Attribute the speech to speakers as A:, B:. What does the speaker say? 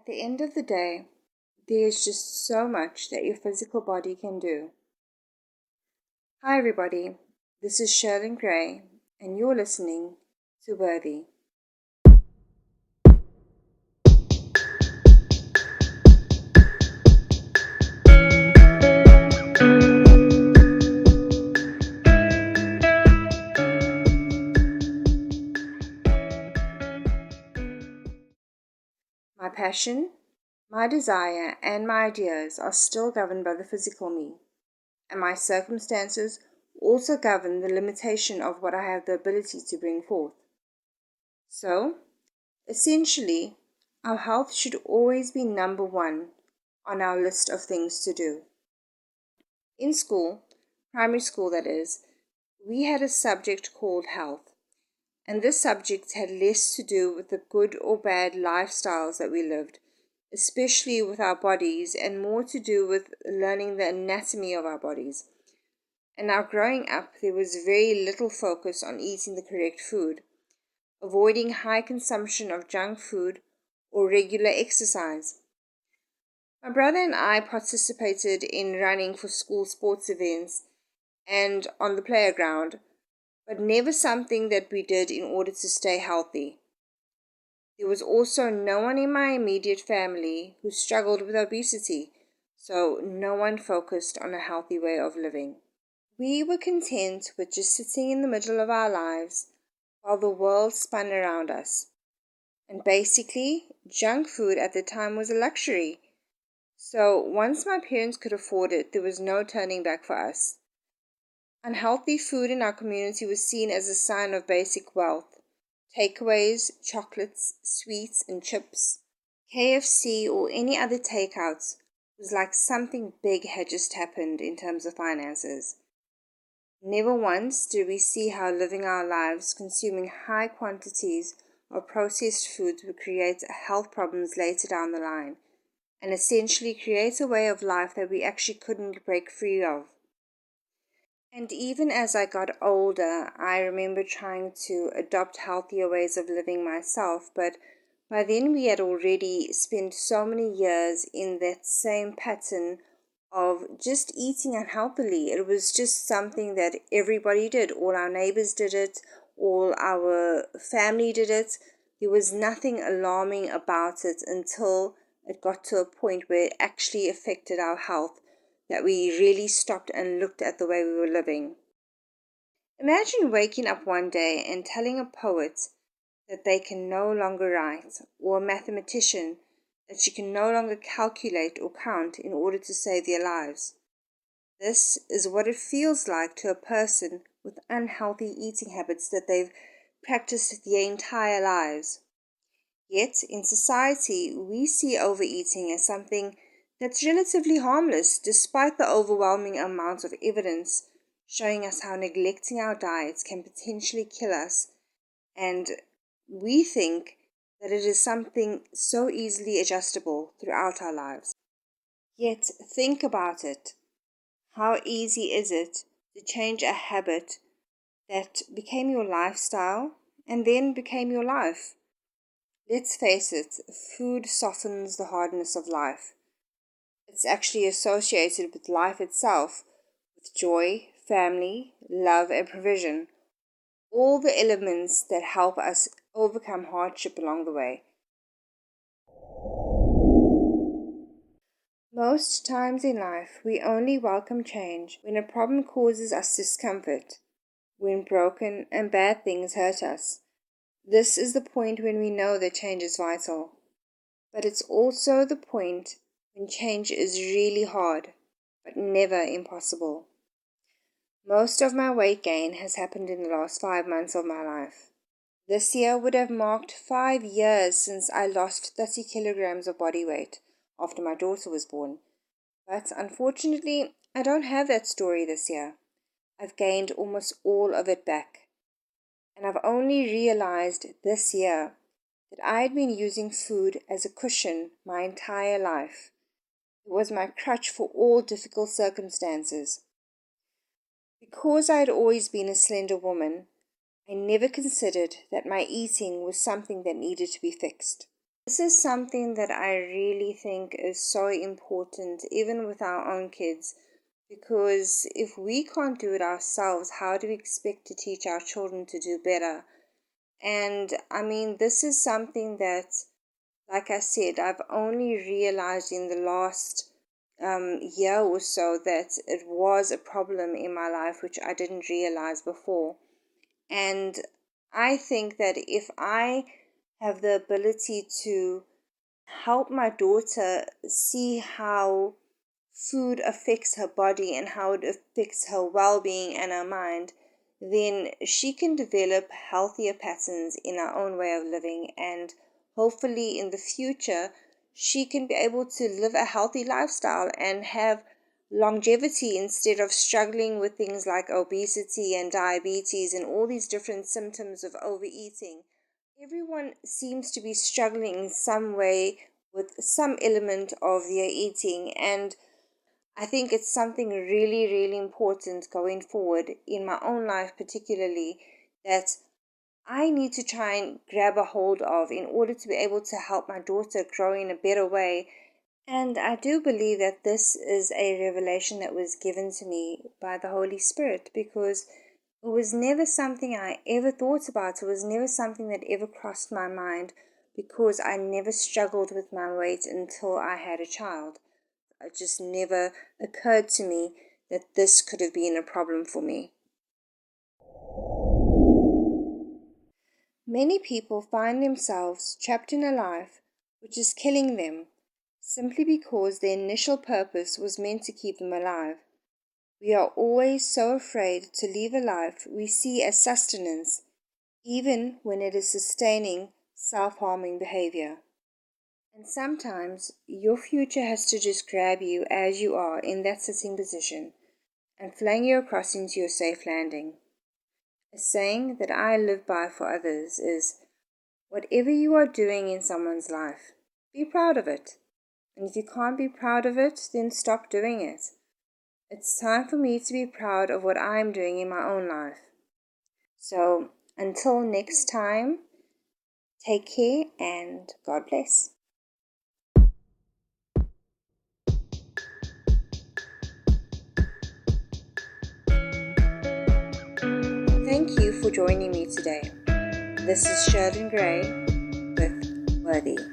A: At the end of the day, there's just so much that your physical body can do. Hi, everybody. This is Shirlyn Gray, and you're listening to Worthy. My passion, my desire, and my ideas are still governed by the physical me, and my circumstances also govern the limitation of what I have the ability to bring forth. So, essentially, our health should always be number one on our list of things to do. In school, primary school that is, we had a subject called health, and this subject had less to do with the good or bad lifestyles that we lived, especially with our bodies, and more to do with learning the anatomy of our bodies. And now growing up, there was very little focus on eating the correct food, avoiding high consumption of junk food or regular exercise. My brother and I participated in running for school sports events and on the playground, but never something that we did in order to stay healthy. There was also no one in my immediate family who struggled with obesity, so no one focused on a healthy way of living. We were content with just sitting in the middle of our lives while the world spun around us. And basically, junk food at the time was a luxury. So once my parents could afford it, there was no turning back for us. Unhealthy food in our community was seen as a sign of basic wealth. Takeaways, chocolates, sweets, and chips, KFC, or any other takeouts was like something big had just happened in terms of finances. Never once did we see how living our lives consuming high quantities of processed foods would create health problems later down the line, and essentially create a way of life that we actually couldn't break free of. And even as I got older, I remember trying to adopt healthier ways of living myself, but by then we had already spent so many years in that same pattern of just eating unhealthily. It was just something that everybody did. All our neighbors did it, all our family did it. There was nothing alarming about it until it got to a point where it actually affected our health, that we really stopped and looked at the way we were living. Imagine waking up one day and telling a poet that they can no longer write, or a mathematician that she can no longer calculate or count in order to save their lives. This is what it feels like to a person with unhealthy eating habits that they've practiced their entire lives. Yet, in society, we see overeating as something that's relatively harmless, despite the overwhelming amount of evidence showing us how neglecting our diets can potentially kill us, and we think that it is something so easily adjustable throughout our lives. Yet, think about it. How easy is it to change a habit that became your lifestyle and then became your life? Let's face it, food softens the hardness of life. It's actually associated with life itself, with joy, family, love, and provision. All the elements that help us overcome hardship along the way. Most times in life, we only welcome change when a problem causes us discomfort, when broken and bad things hurt us. This is the point when we know that change is vital. But it's also the point when change is really hard, but never impossible. Most of my weight gain has happened in the last 5 months of my life. This year would have marked 5 years since I lost 30 kilograms of body weight after my daughter was born. But unfortunately, I don't have that story this year. I've gained almost all of it back. And I've only realized this year that I had been using food as a cushion my entire life. It was my crutch for all difficult circumstances. Because I had always been a slender woman, I never considered that my eating was something that needed to be fixed. This is something that I really think is so important, even with our own kids, because if we can't do it ourselves, how do we expect to teach our children to do better? And I mean, this is something that, like I said, I've only realized in the last year or so that it was a problem in my life, which I didn't realize before. And I think that if I have the ability to help my daughter see how food affects her body and how it affects her well-being and her mind, then she can develop healthier patterns in her own way of living, and hopefully in the future she can be able to live a healthy lifestyle and have longevity instead of struggling with things like obesity and diabetes and all these different symptoms of overeating. Everyone seems to be struggling in some way with some element of their eating, and I think it's something really, really important going forward in my own life, particularly, that I need to try and grab a hold of in order to be able to help my daughter grow in a better way. And I do believe that this is a revelation that was given to me by the Holy Spirit, because it was never something I ever thought about. It was never something that ever crossed my mind, because I never struggled with my weight until I had a child. It just never occurred to me that this could have been a problem for me. Many people find themselves trapped in a life which is killing them simply because their initial purpose was meant to keep them alive. We are always so afraid to leave a life we see as sustenance, even when it is sustaining self-harming behavior. And sometimes your future has to just grab you as you are in that sitting position and fling you across into your safe landing. A saying that I live by for others is, whatever you are doing in someone's life, be proud of it. And if you can't be proud of it, then stop doing it. It's time for me to be proud of what I'm doing in my own life. So until next time, take care and God bless. Thank you for joining me today. This is Shirlyn Gray with Worthy.